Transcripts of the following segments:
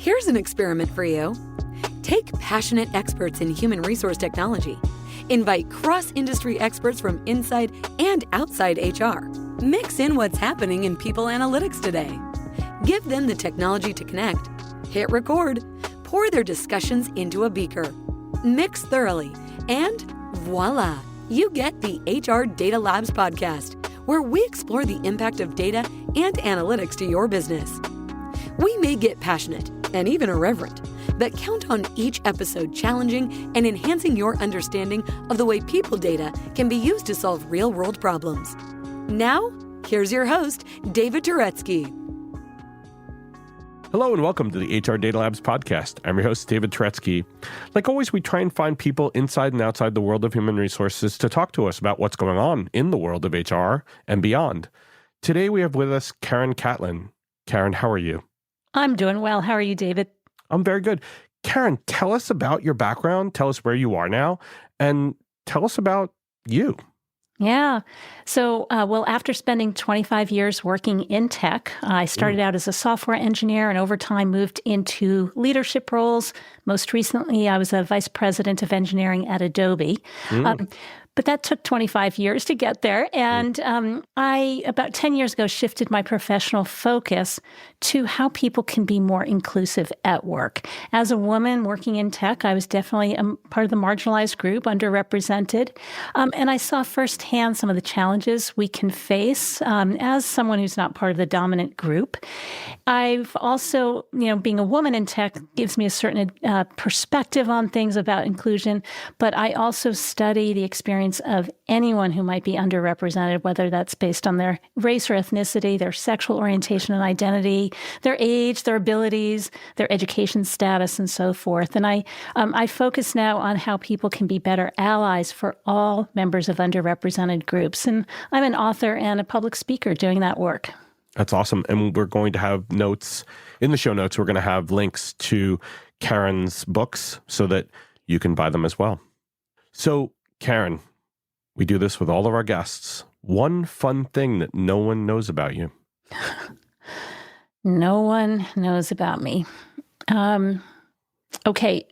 Here's an experiment for you. Take passionate experts in human resource technology. Invite cross-industry experts from inside and outside HR. Mix in what's happening in people analytics today. Give them the technology to connect. Hit record. Pour their discussions into a beaker. Mix thoroughly. And voila, you get the HR Data Labs podcast, where we explore the impact of data and analytics to your business. We may get passionate and even irreverent, but count on each episode challenging and enhancing your understanding of the way people data can be used to solve real-world problems. Now, here's your host, David Turetsky. Hello and welcome to the HR Data Labs podcast. I'm your host, David Turetsky. Like always, we try and find people inside and outside the world of human resources to talk to us about what's going on in the world of HR and beyond. Today, we have with us Karen Catlin. Karen, how are you? I'm doing well. How are you, David? I'm very good. Karen, tell us about your background. Tell us where you are now, and tell us about you. Yeah. So, after spending 25 years working in tech, I started out as a software engineer and over time moved into leadership roles. Most recently, I was a vice president of engineering at Adobe. But that took 25 years to get there. And I, about 10 years ago, shifted my professional focus to how people can be more inclusive at work. As a woman working in tech, I was definitely part of the marginalized group, underrepresented. And I saw firsthand some of the challenges we can face as someone who's not part of the dominant group. I've also, being a woman in tech gives me a certain perspective on things about inclusion, but I also study the experience of anyone who might be underrepresented, whether that's based on their race or ethnicity, their sexual orientation and identity, their age, their abilities, their education status, and so forth. And I focus now on how people can be better allies for all members of underrepresented groups. And I'm an author and a public speaker doing that work. That's awesome. And we're going to have notes in the show notes. We're going to have links to Karen's books so that you can buy them as well. So, Karen, we do this with all of our guests. One fun thing that no one knows about you. No one knows about me. Okay.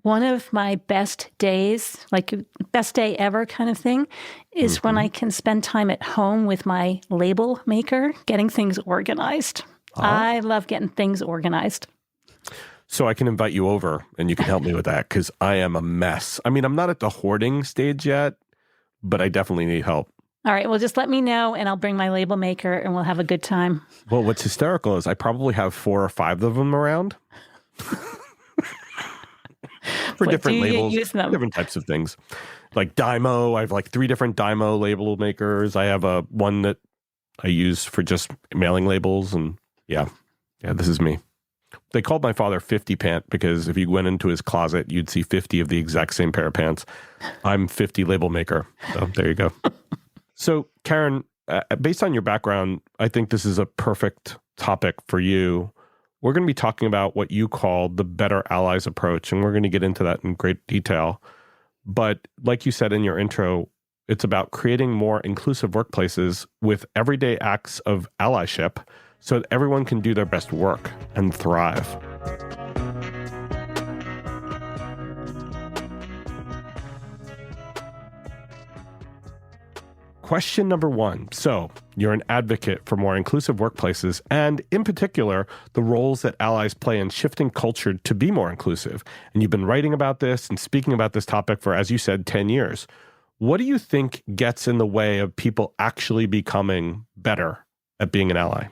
One of my best days, like best day ever kind of thing, is when I can spend time at home with my label maker, getting things organized. I love getting things organized. So I can invite you over and you can help me with that because I am a mess. I mean, I'm not at the hoarding stage yet, but I definitely need help. All right. Well, just let me know and I'll bring my label maker and we'll have a good time. Well, what's hysterical is I probably have 4 or 5 of them around for different labels, different types of things. Like Dymo, I have like 3 different Dymo label makers. I have one that I use for just mailing labels. And yeah, this is me. They called my father 50 Pant because if you went into his closet, you'd see 50 of the exact same pair of pants. I'm 50 label maker. So there you go. So Karen, based on your background, I think this is a perfect topic for you. We're going to be talking about what you call the Better Allies approach, and we're going to get into that in great detail. But like you said in your intro, it's about creating more inclusive workplaces with everyday acts of allyship so that everyone can do their best work and thrive. Question number 1. So, you're an advocate for more inclusive workplaces and, in particular, the roles that allies play in shifting culture to be more inclusive. And you've been writing about this and speaking about this topic for, as you said, 10 years. What do you think gets in the way of people actually becoming better at being an ally?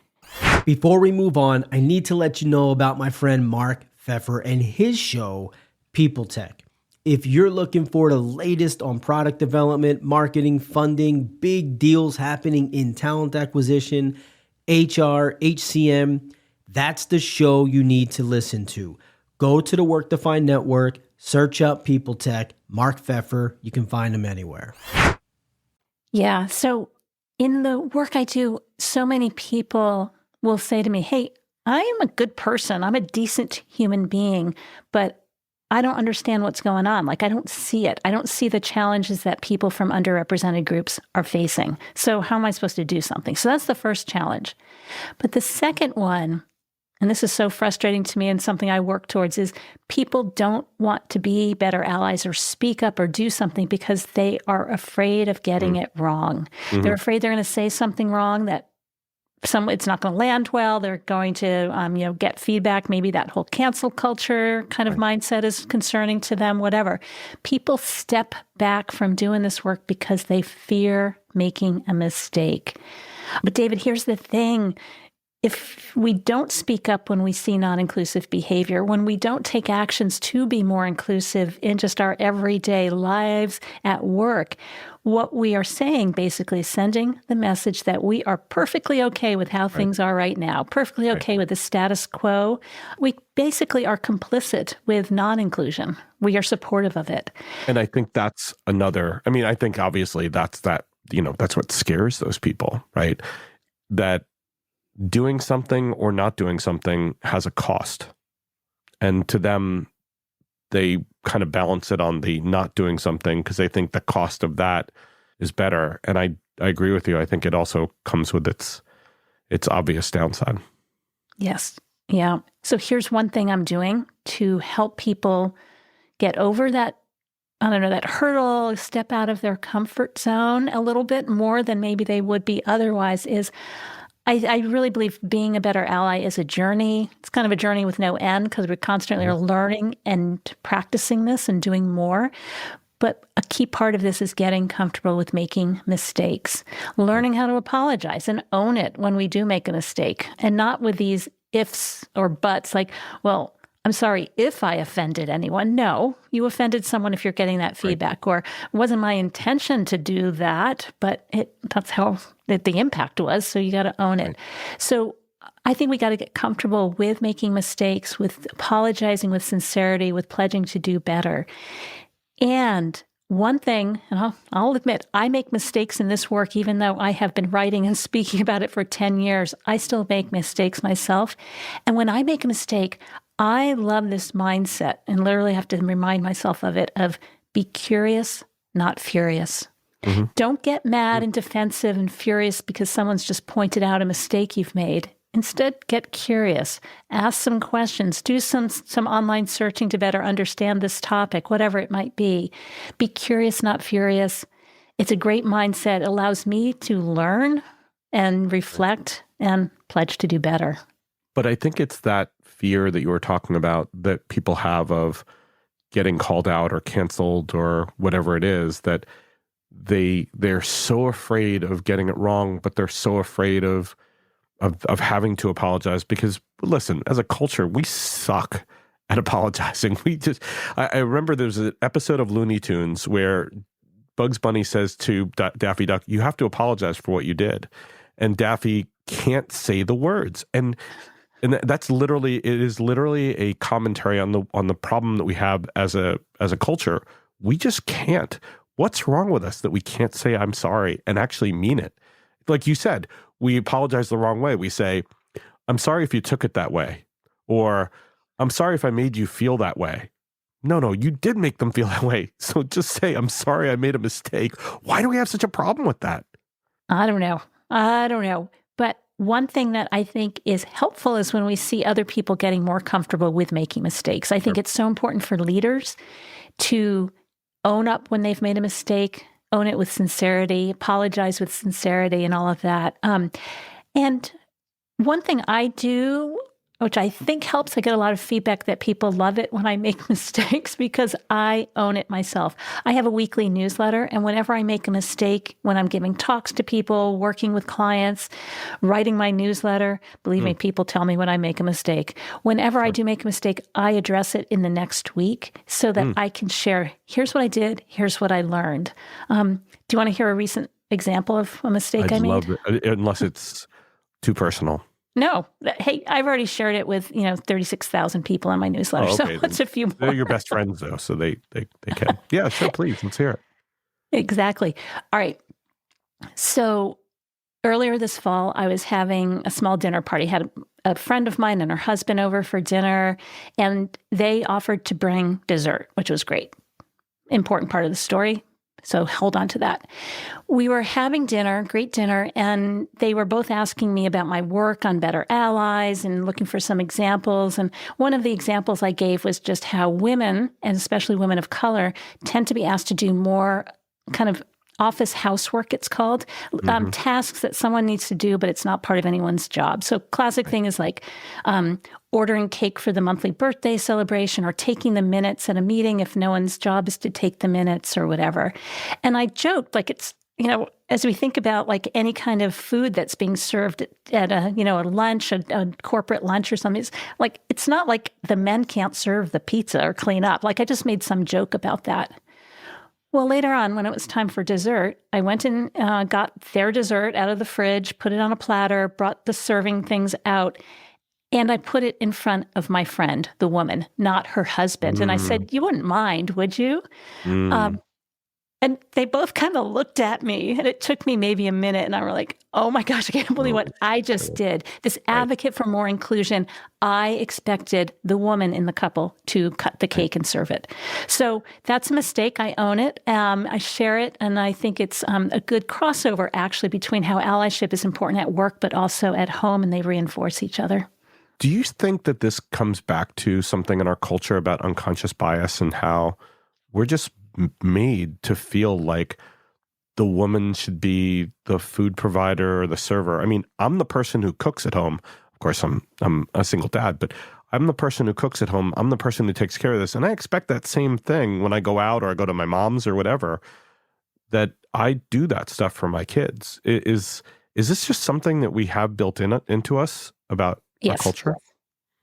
Before we move on, I need to let you know about my friend Mark Pfeffer and his show, People Tech. If you're looking for the latest on product development, marketing, funding, big deals happening in talent acquisition, HR, HCM, that's the show you need to listen to. Go to the Work Defined Network, search up People Tech, Mark Pfeffer. You can find him anywhere. Yeah. So in the work I do, so many people will say to me, hey, I am a good person. I'm a decent human being, but I don't understand what's going on. Like, I don't see it. I don't see the challenges that people from underrepresented groups are facing. So how am I supposed to do something? So that's the first challenge. But the second one and this is so frustrating to me and something I work towards, is people don't want to be better allies or speak up or do something because they are afraid of getting it wrong. Mm-hmm. They're afraid they're going to say something wrong that it's not going to land well. They're going to, get feedback. Maybe that whole cancel culture kind of mindset is concerning to them, whatever. People step back from doing this work because they fear making a mistake. But David, here's the thing. If we don't speak up when we see non-inclusive behavior, when we don't take actions to be more inclusive in just our everyday lives at work, what we are saying basically is sending the message that we are perfectly okay with how things are right now, perfectly okay with the status quo. We basically are complicit with non-inclusion. We are supportive of it. And I think that's I think obviously that's what scares those people, right? That doing something or not doing something has a cost. And to them, they kind of balance it on the not doing something because they think the cost of that is better. And I agree with you. I think it also comes with its obvious downside. Yes. Yeah. So here's one thing I'm doing to help people get over that, that hurdle, step out of their comfort zone a little bit more than maybe they would be otherwise, is I really believe being a better ally is a journey. It's kind of a journey with no end because we constantly are learning and practicing this and doing more. But a key part of this is getting comfortable with making mistakes, learning how to apologize and own it when we do make a mistake, and not with these ifs or buts like, well, I'm sorry if I offended anyone. No, you offended someone if you're getting that feedback, or it wasn't my intention to do that, but that's how the impact was. So you got to own it. So I think we got to get comfortable with making mistakes, with apologizing with sincerity, with pledging to do better. And one thing, and I'll admit, I make mistakes in this work, even though I have been writing and speaking about it for 10 years. I still make mistakes myself. And when I make a mistake, I love this mindset and literally have to remind myself of it, of be curious, not furious. Mm-hmm. Don't get mad and defensive and furious because someone's just pointed out a mistake you've made. Instead, get curious, ask some questions, do some online searching to better understand this topic, whatever it might be. Be curious, not furious. It's a great mindset. It allows me to learn and reflect and pledge to do better. But I think it's that fear that you were talking about that people have of getting called out or canceled or whatever it is, that they're so afraid of getting it wrong, but they're so afraid of having to apologize because, listen, as a culture, we suck at apologizing. I remember there was an episode of Looney Tunes where Bugs Bunny says to Daffy Duck, you have to apologize for what you did. And Daffy can't say the words. And it is literally a commentary on the problem that we have as a culture. We just can't. What's wrong with us that we can't say I'm sorry and actually mean it? Like you said, we apologize the wrong way. We say, I'm sorry if you took it that way, or I'm sorry if I made you feel that way. No, you did make them feel that way. So just say, I'm sorry I made a mistake. Why do we have such a problem with that? I don't know. But one thing that I think is helpful is when we see other people getting more comfortable with making mistakes. I think it's so important for leaders to own up when they've made a mistake, own it with sincerity, apologize with sincerity, and all of that. And one thing I do, which I think helps, I get a lot of feedback that people love it when I make mistakes because I own it myself. I have a weekly newsletter, and whenever I make a mistake, when I'm giving talks to people, working with clients, writing my newsletter, believe me, people tell me when I make a mistake. Whenever I do make a mistake, I address it in the next week so that I can share, here's what I did, here's what I learned. Do you want to hear a recent example of a mistake I made? I'd love it, unless it's too personal. No. Hey, I've already shared it with, 36,000 people on my newsletter. Oh, okay. So it's a few more. They're your best friends, though, so they can. Yeah, sure, please. Let's hear it. Exactly. All right. So earlier this fall, I was having a small dinner party. Had a friend of mine and her husband over for dinner, and they offered to bring dessert, which was great. Important part of the story. So hold on to that. We were having dinner, great dinner, and they were both asking me about my work on Better Allies and looking for some examples. And one of the examples I gave was just how women, and especially women of color, tend to be asked to do more kind of office housework, it's called, tasks that someone needs to do, but it's not part of anyone's job. So classic thing is like ordering cake for the monthly birthday celebration or taking the minutes at a meeting if no one's job is to take the minutes or whatever. And I joked, like it's, as we think about like any kind of food that's being served at a lunch, a corporate lunch or something, it's not like the men can't serve the pizza or clean up. Like I just made some joke about that. Well, later on, when it was time for dessert, I went and got their dessert out of the fridge, put it on a platter, brought the serving things out, and I put it in front of my friend, the woman, not her husband. And I said, "You wouldn't mind, would you?" And they both kind of looked at me, and it took me maybe a minute, and I were like, oh my gosh, I can't believe what I just did. This advocate for more inclusion, I expected the woman in the couple to cut the cake and serve it. So that's a mistake. I own it. I share it, and I think it's a good crossover, actually, between how allyship is important at work, but also at home, and they reinforce each other. Do you think that this comes back to something in our culture about unconscious bias and how we're just made to feel like the woman should be the food provider or the server? I mean, I'm the person who cooks at home. Of course, I'm a single dad, but I'm the person who cooks at home. I'm the person who takes care of this. And I expect that same thing when I go out or I go to my mom's or whatever, that I do that stuff for my kids. Is this just something that we have built into us about our culture?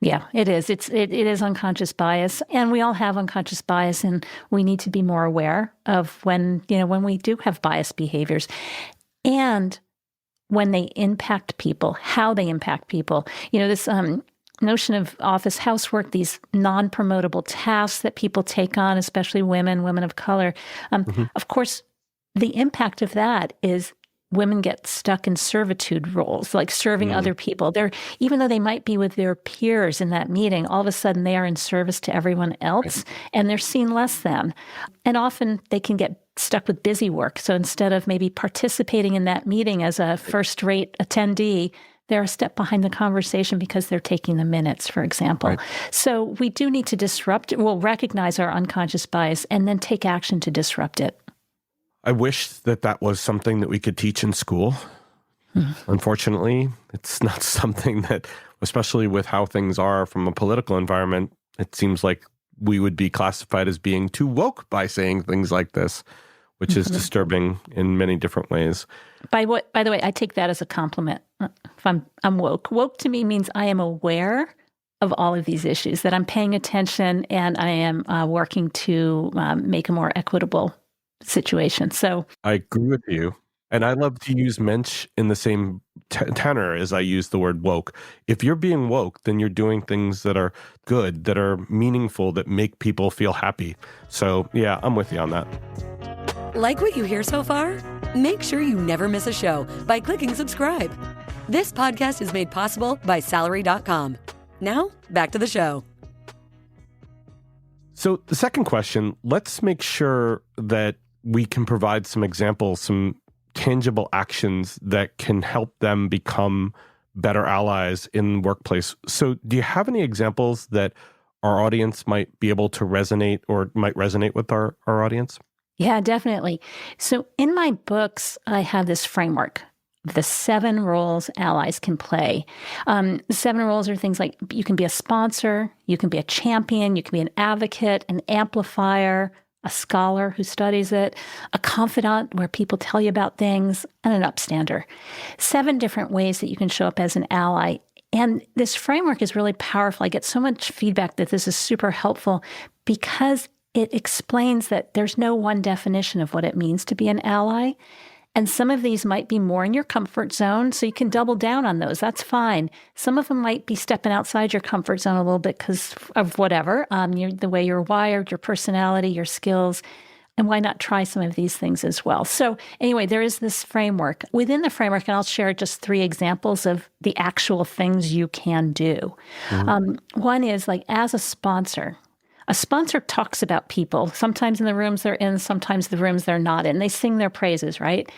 Yeah, it is. It is unconscious bias, and we all have unconscious bias, and we need to be more aware of when we do have biased behaviors, and when they impact people, how they impact people. This notion of office housework, these non-promotable tasks that people take on, especially women of color. Of course, the impact of that is women get stuck in servitude roles, like serving other people. Even though they might be with their peers in that meeting, all of a sudden they are in service to everyone else, and they're seen less than. And often they can get stuck with busy work. So instead of maybe participating in that meeting as a first-rate attendee, they're a step behind the conversation because they're taking the minutes, for example. Right. So we do need to recognize our unconscious bias and then take action to disrupt it. I wish that was something that we could teach in school. Unfortunately, it's not something that, especially with how things are from a political environment, it seems like we would be classified as being too woke by saying things like this, which is disturbing in many different ways. By the way, I take that as a compliment. If I'm woke. Woke to me means I am aware of all of these issues, that I'm paying attention, and I am working to make a more equitable situation. So I agree with you. And I love to use mensch in the same tenor as I use the word woke. If you're being woke, then you're doing things that are good, that are meaningful, that make people feel happy. So yeah, I'm with you on that. Like what you hear so far? Make sure you never miss a show by clicking subscribe. This podcast is made possible by Salary.com. Now, back to the show. So the second question, let's make sure that we can provide some examples, some tangible actions that can help them become better allies in the workplace. So do you have any examples that our audience might be able to resonate or might resonate with our audience? Yeah, definitely. So in my books, I have this framework, the 7 roles allies can play. The 7 roles are things like you can be a sponsor, you can be a champion, you can be an advocate, an amplifier, a scholar who studies it, a confidant where people tell you about things, and an upstander. 7 different ways that you can show up as an ally. And this framework is really powerful. I get so much feedback that this is super helpful because it explains that there's no one definition of what it means to be an ally. And some of these might be more in your comfort zone, so you can double down on those. That's fine. Some of them might be stepping outside your comfort zone a little bit because of whatever, the way you're wired, your personality, your skills. And why not try some of these things as well? So anyway, there is this framework. Within the framework, and I'll share just 3 examples of the actual things you can do. One is like as a sponsor, A sponsor talks about people, sometimes in the rooms they're in, sometimes the rooms they're not in. They sing their praises, right?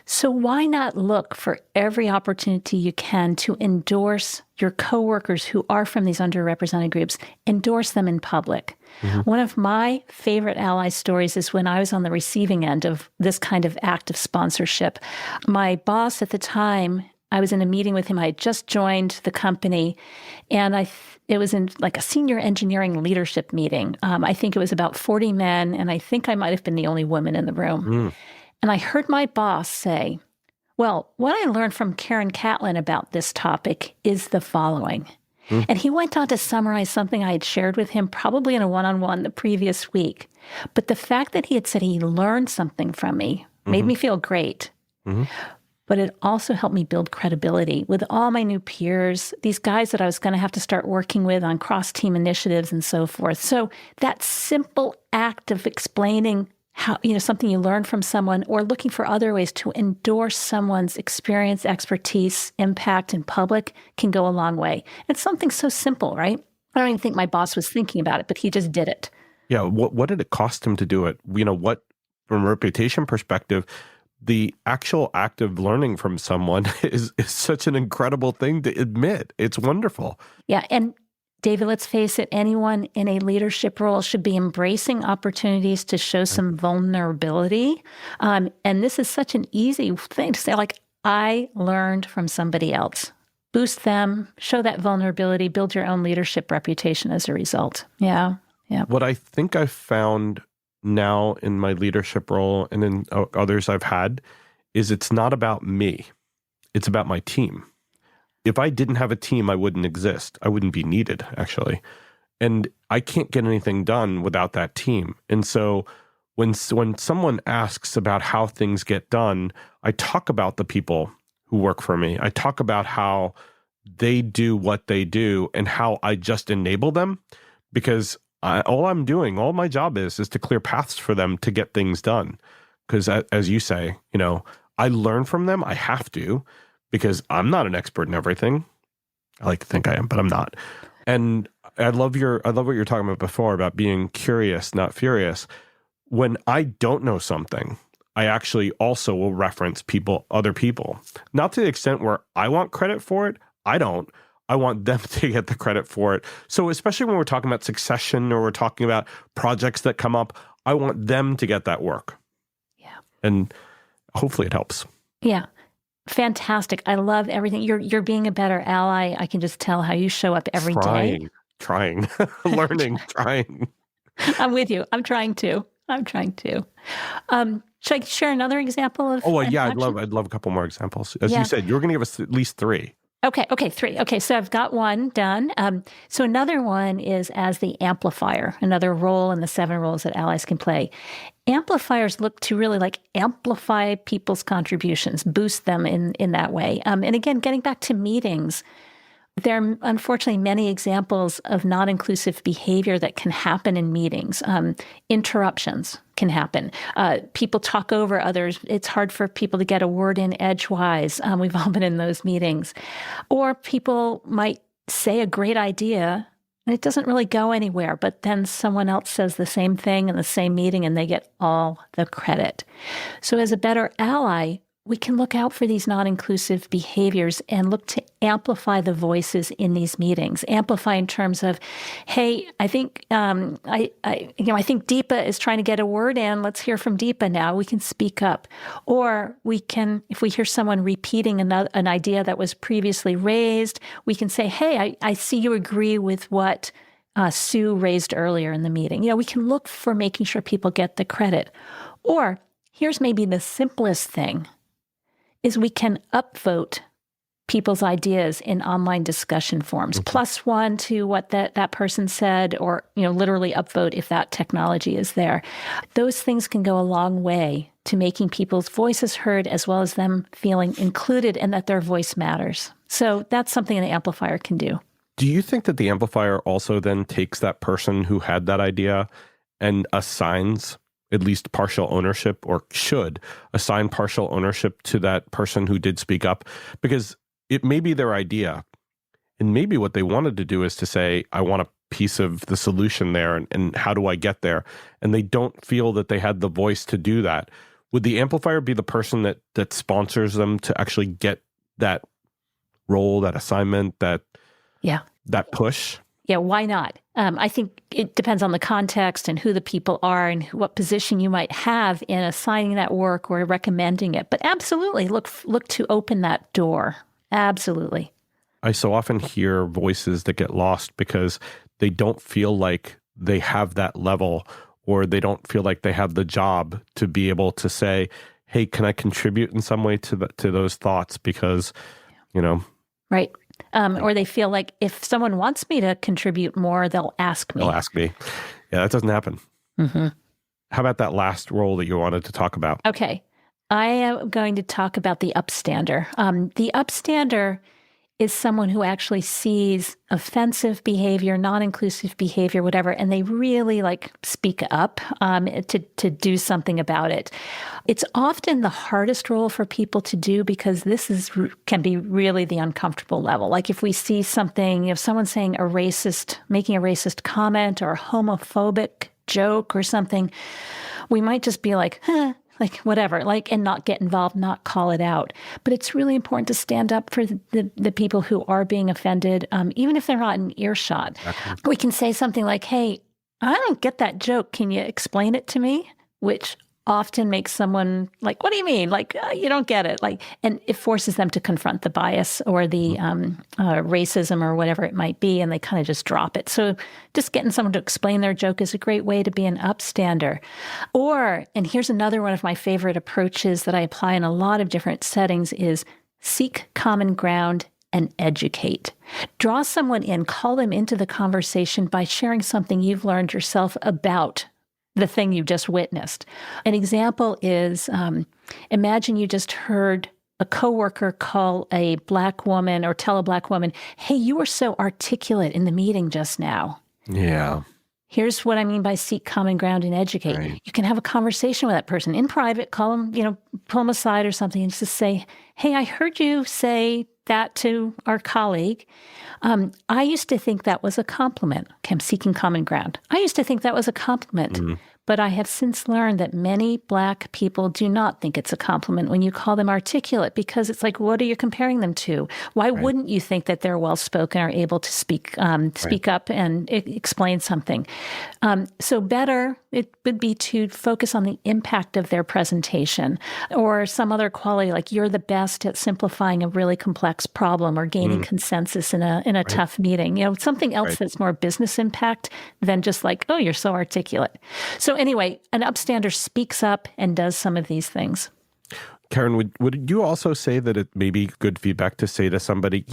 So why not look for every opportunity you can to endorse your coworkers who are from these underrepresented groups, endorse them in public. One of my favorite ally stories is when I was on the receiving end of this kind of act of sponsorship. My boss at the time, I was in a meeting with him. I had just joined the company, and it was in like a senior engineering leadership meeting. I think it was about 40 men, and I think I might have been the only woman in the room. And I heard my boss say, well, what I learned from Karen Catlin about this topic is the following. And he went on to summarize something I had shared with him probably in a one-on-one the previous week. But the fact that he had said he learned something from me made me feel great. But it also helped me build credibility with all my new peers, these guys that I was going to have to start working with on cross-team initiatives and so forth. So that simple act of explaining how, something you learned from someone or looking for other ways to endorse someone's experience, expertise, impact in public can go a long way. It's something so simple, right? I don't even think my boss was thinking about it, but he just did it. Yeah. What did it cost him to do it? What, from a reputation perspective, the actual act of learning from someone is such an incredible thing to admit. It's wonderful. Yeah. And David, let's face it, anyone in a leadership role should be embracing opportunities to show some vulnerability. And this is such an easy thing to say, like, I learned from somebody else. Boost them, show that vulnerability, build your own leadership reputation as a result. Yeah. What I think I've found now in my leadership role and in others I've had is it's not about me. It's about my team. If I didn't have a team, I wouldn't exist. I wouldn't be needed, actually. And I can't get anything done without that team. And so when someone asks about how things get done, I talk about the people who work for me. I talk about how they do what they do and how I just enable them, because all my job is to clear paths for them to get things done. Because as you say, I learn from them. I have to, because I'm not an expert in everything. I like to think I am, but I'm not. And I love what you're talking about before about being curious, not furious. When I don't know something, I actually also will reference other people. Not to the extent where I want credit for it. I don't. I want them to get the credit for it. So especially when we're talking about succession or we're talking about projects that come up, I want them to get that work. Yeah. And hopefully it helps. Yeah. Fantastic. I love everything. You're being a better ally. I can just tell how you show up every day. Trying, learning, trying. I'm with you. I'm trying to. Should I share another example of? Oh, yeah. I'd love a couple more examples. As you said, you were going to give us at least 3. Okay, 3. Okay, so I've got one done. So another one is as the amplifier, another role in the 7 roles that allies can play. Amplifiers look to really amplify people's contributions, boost them in that way. And again, getting back to meetings, there are unfortunately many examples of non-inclusive behavior that can happen in meetings. Interruptions can happen. People talk over others. It's hard for people to get a word in edgewise. We've all been in those meetings. Or people might say a great idea and it doesn't really go anywhere, but then someone else says the same thing in the same meeting and they get all the credit. So as a better ally, we can look out for these non-inclusive behaviors and look to amplify the voices in these meetings. Amplify in terms of, hey, I think I think Deepa is trying to get a word in. Let's hear from Deepa now. We can speak up, or we can, if we hear someone repeating an idea that was previously raised, we can say, hey, I see you agree with what Sue raised earlier in the meeting. We can look for making sure people get the credit. Or here's maybe the simplest thing. Is we can upvote people's ideas in online discussion forums, +1 to what that person said, or literally upvote if that technology is there. Those things can go a long way to making people's voices heard, as well as them feeling included and that their voice matters. So that's something an amplifier can do. Do you think that the amplifier also then takes that person who had that idea and assigns at least partial ownership, or should assign partial ownership to that person who did speak up? Because it may be their idea, and maybe what they wanted to do is to say, I want to piece of the solution there, and how do I get there? And they don't feel that they had the voice to do that. Would the amplifier be the person that sponsors them to actually get that role, that assignment, that push? Yeah, why not? I think it depends on the context and who the people are and what position you might have in assigning that work or recommending it. But absolutely, look to open that door. Absolutely. I so often hear voices that get lost because they don't feel like they have that level, or they don't feel like they have the job to be able to say, hey, can I contribute in some way to those thoughts? Because, Right. Or they feel like if someone wants me to contribute more, they'll ask me. They'll ask me. Yeah, that doesn't happen. Mm-hmm. How about that last role that you wanted to talk about? Okay. I am going to talk about the upstander. The upstander is someone who actually sees offensive behavior, non-inclusive behavior, whatever, and they really speak up to do something about it. It's often the hardest role for people to do because this can be really the uncomfortable level. Like if we see something, if someone's saying making a racist comment or a homophobic joke or something, we might just be like, whatever, and not get involved, not call it out. But it's really important to stand up for the people who are being offended, even if they're not in earshot. Exactly. We can say something like, hey, I don't get that joke. Can you explain it to me? Which often makes someone like, what do you mean? You don't get it. And it forces them to confront the bias or the racism or whatever it might be, and they kind of just drop it. So just getting someone to explain their joke is a great way to be an upstander. And here's another one of my favorite approaches that I apply in a lot of different settings is seek common ground and educate. Draw someone in, call them into the conversation by sharing something you've learned yourself about the thing you just witnessed. An example is, imagine you just heard a coworker call a Black woman or tell a Black woman, hey, you were so articulate in the meeting just now. Yeah. Here's what I mean by seek common ground and educate. Right. You can have a conversation with that person in private, call them, pull them aside or something and just say, hey, I heard you say that to our colleague. I used to think that was a compliment. Okay, I'm seeking common ground. I used to think that was a compliment. Mm-hmm. But I have since learned that many Black people do not think it's a compliment when you call them articulate, because it's like, what are you comparing them to? Why wouldn't you think that they're well-spoken or able to speak up and explain something? So better, it would be to focus on the impact of their presentation or some other quality, like you're the best at simplifying a really complex problem or gaining consensus in a tough meeting. Something else that's more business impact than just like, oh, you're so articulate. So anyway, an upstander speaks up and does some of these things. Karen, would you also say that it may be good feedback to say to somebody,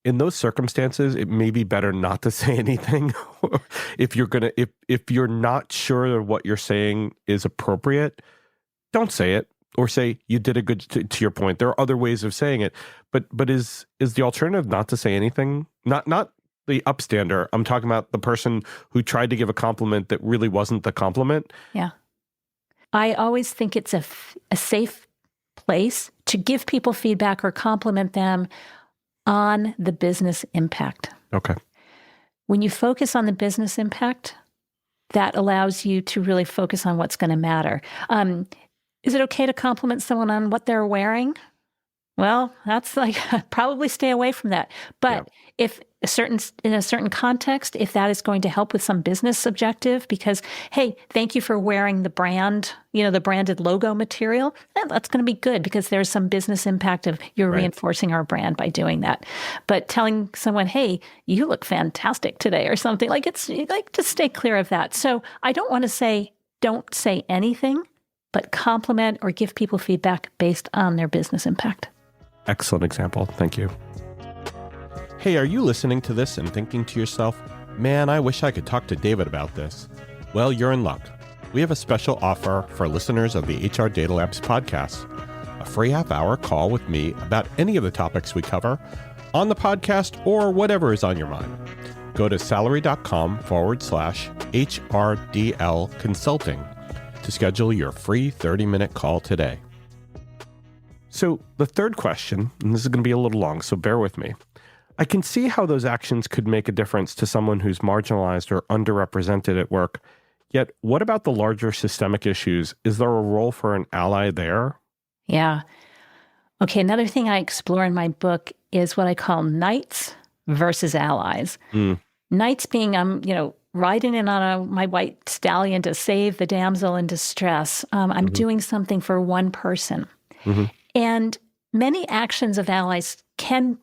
in those circumstances, it may be better not to say anything. if you're not sure that what you're saying is appropriate, don't say it, or say you did a good. To your point, there are other ways of saying it, but is the alternative not to say anything? Not the upstander. I'm talking about the person who tried to give a compliment that really wasn't the compliment. Yeah, I always think it's a safe place to give people feedback or compliment them on the business impact. Okay. When you focus on the business impact, that allows you to really focus on what's going to matter. Is it okay to compliment someone on what they're wearing? Well, that's probably stay away from that. But if in a certain context, if that is going to help with some business objective, because, hey, thank you for wearing the brand, the branded logo material, that's going to be good because there's some business impact of you're reinforcing our brand by doing that. But telling someone, hey, you look fantastic today or something, just stay clear of that. So I don't want to say, don't say anything, but compliment or give people feedback based on their business impact. Excellent example. Thank you. Hey, are you listening to this and thinking to yourself, man, I wish I could talk to David about this? Well, you're in luck. We have a special offer for listeners of the HR Data Labs podcast. A free half-hour call with me about any of the topics we cover on the podcast or whatever is on your mind. Go to salary.com/HRDL consulting to schedule your free 30-minute call today. So the third question, and this is going to be a little long, so bear with me. I can see how those actions could make a difference to someone who's marginalized or underrepresented at work. Yet, what about the larger systemic issues? Is there a role for an ally there? Yeah. Okay, another thing I explore in my book is what I call knights versus allies. Knights being, riding in on my white stallion to save the damsel in distress. I'm doing something for one person. And many actions of allies can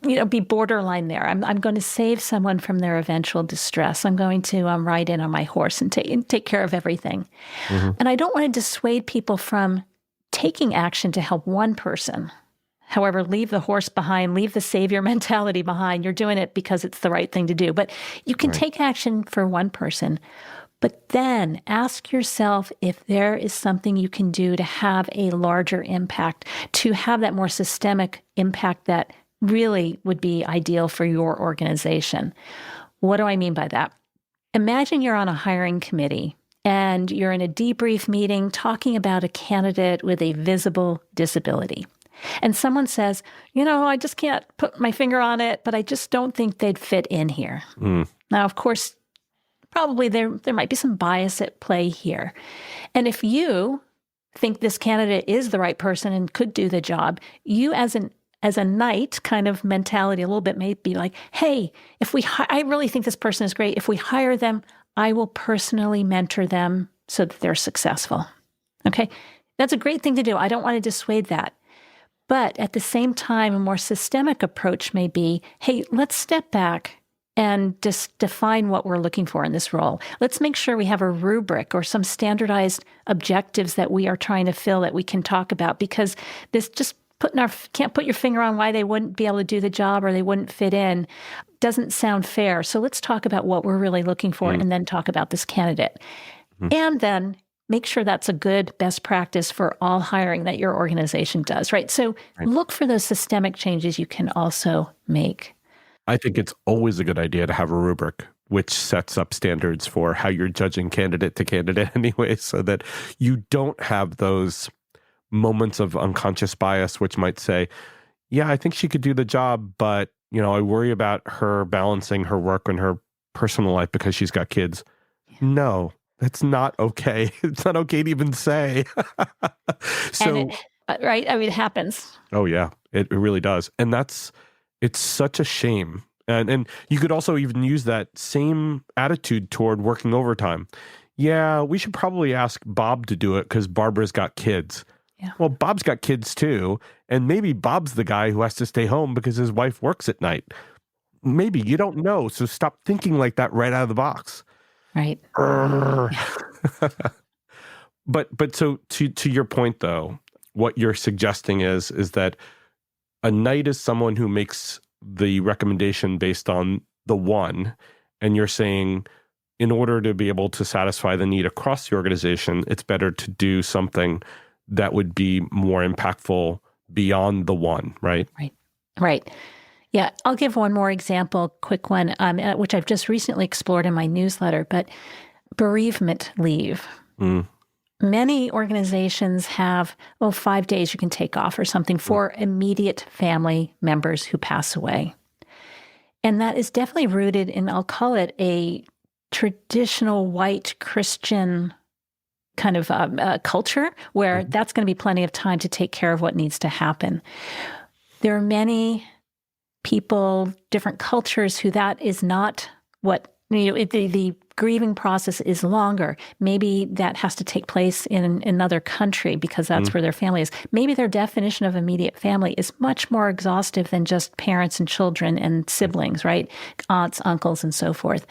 be borderline there. I'm going to save someone from their eventual distress. I'm going to ride in on my horse and take care of everything. And I don't want to dissuade people from taking action to help one person. However, leave the horse behind, leave the savior mentality behind. You're doing it because it's the right thing to do. But you can take action for one person. But then ask yourself if there is something you can do to have a larger impact, to have that more systemic impact that really would be ideal for your organization. What do I mean by that? Imagine you're on a hiring committee and you're in a debrief meeting talking about a candidate with a visible disability. And someone says, I just can't put my finger on it, but I just don't think they'd fit in here. Now, of course, probably there might be some bias at play here. And if you think this candidate is the right person and could do the job, you as a knight kind of mentality a little bit may be like, hey, I really think this person is great. If we hire them, I will personally mentor them so that they're successful. Okay? That's a great thing to do. I don't want to dissuade that. But at the same time, a more systemic approach may be, hey, let's step back and just define what we're looking for in this role. Let's make sure we have a rubric or some standardized objectives that we are trying to fill that we can talk about, because this just can't put your finger on why they wouldn't be able to do the job or they wouldn't fit in doesn't sound fair. So let's talk about what we're really looking for and then talk about this candidate. And then make sure that's a good best practice for all hiring that your organization does, right? So look for those systemic changes you can also make. I think it's always a good idea to have a rubric which sets up standards for how you're judging candidate to candidate anyway, so that you don't have those moments of unconscious bias, which might say, yeah, I think she could do the job, but, I worry about her balancing her work and her personal life because she's got kids. No, that's not okay. It's not okay to even say. So, right? I mean, it happens. Oh, yeah, it really does. And it's such a shame. And you could also even use that same attitude toward working overtime. Yeah, we should probably ask Bob to do it because Barbara's got kids. Yeah. Well, Bob's got kids too. And maybe Bob's the guy who has to stay home because his wife works at night. Maybe, you don't know. So stop thinking like that right out of the box. Right. But so to your point though, what you're suggesting is that a knight is someone who makes the recommendation based on the one, and you're saying in order to be able to satisfy the need across the organization, it's better to do something that would be more impactful beyond the one, right? Right. Yeah, I'll give one more example, quick one, which I've just recently explored in my newsletter, but bereavement leave. Many organizations have, 5 days you can take off or something for immediate family members who pass away. And that is definitely rooted in, I'll call it a traditional white Christian kind of culture where that's going to be plenty of time to take care of what needs to happen. There are many people, different cultures who that is not what, the grieving process is longer. Maybe that has to take place in another country because that's where their family is. Maybe their definition of immediate family is much more exhaustive than just parents and children and siblings, right? Aunts, uncles, and so forth.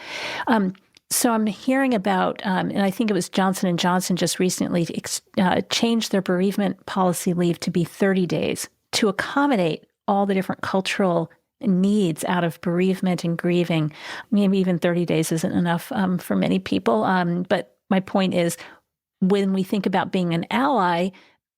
So I'm hearing about, and I think it was Johnson & Johnson just recently changed their bereavement policy leave to be 30 days to accommodate all the different cultural needs out of bereavement and grieving. Maybe even 30 days isn't enough for many people. But my point is, when we think about being an ally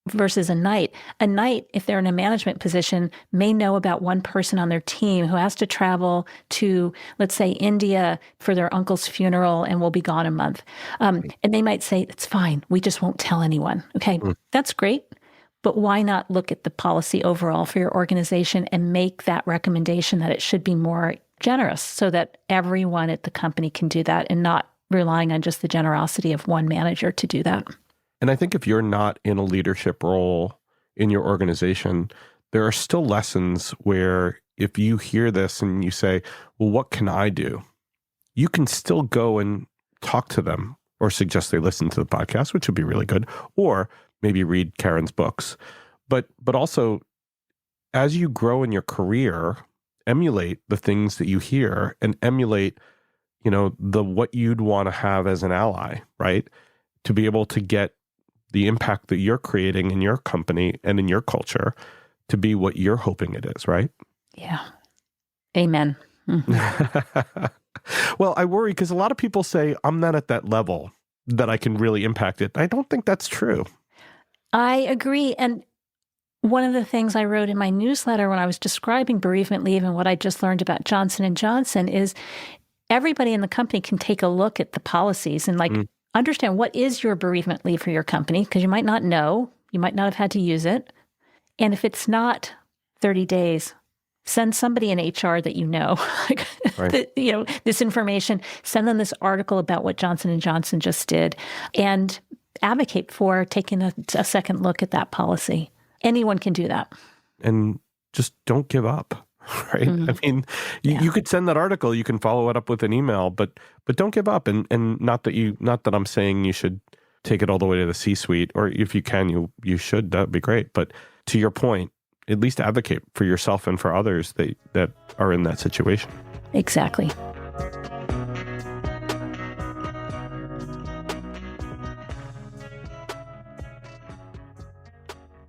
versus a knight, if they're in a management position, may know about one person on their team who has to travel to, let's say, India for their uncle's funeral and will be gone a month. And they might say, it's fine, we just won't tell anyone. Okay, that's great. But why not look at the policy overall for your organization and make that recommendation that it should be more generous so that everyone at the company can do that and not relying on just the generosity of one manager to do that? And I think if you're not in a leadership role in your organization, there are still lessons where if you hear this and you say, well, what can I do? You can still go and talk to them or suggest they listen to the podcast, which would be really good, or maybe read Karen's books. But also, as you grow in your career, emulate the things that you hear and emulate, what you'd want to have as an ally, right? To be able to get the impact that you're creating in your company and in your culture to be what you're hoping it is, right? Yeah. Amen. Mm-hmm. Well, I worry because a lot of people say, I'm not at that level that I can really impact it. I don't think that's true. I agree. And one of the things I wrote in my newsletter when I was describing bereavement leave and what I just learned about Johnson & Johnson is everybody in the company can take a look at the policies and understand what is your bereavement leave for your company, because you might not know, you might not have had to use it. And if it's not 30 days, send somebody in HR that you know, right. This information, send them this article about what Johnson & Johnson just did, and advocate for taking a second look at that policy. Anyone can do that. And just don't give up, right? Mm-hmm. I mean, you could send that article, you can follow it up with an email, but don't give up. And not that I'm saying you should take it all the way to the C-suite, or if you can, you should, that'd be great. But to your point, at least advocate for yourself and for others that are in that situation. Exactly.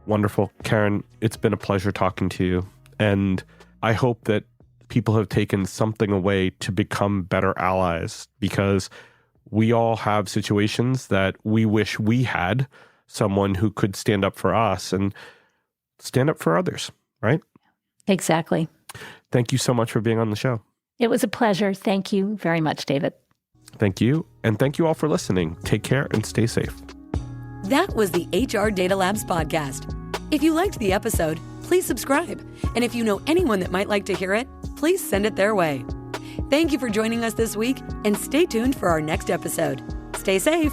Wonderful. Karen, it's been a pleasure talking to you. And I hope that people have taken something away to become better allies, because we all have situations that we wish we had someone who could stand up for us and stand up for others, right? Exactly. Thank you so much for being on the show. It was a pleasure. Thank you very much, David. Thank you. And thank you all for listening. Take care and stay safe. That was the HR Data Labs podcast. If you liked the episode, please subscribe. And if you know anyone that might like to hear it, please send it their way. Thank you for joining us this week, and stay tuned for our next episode. Stay safe.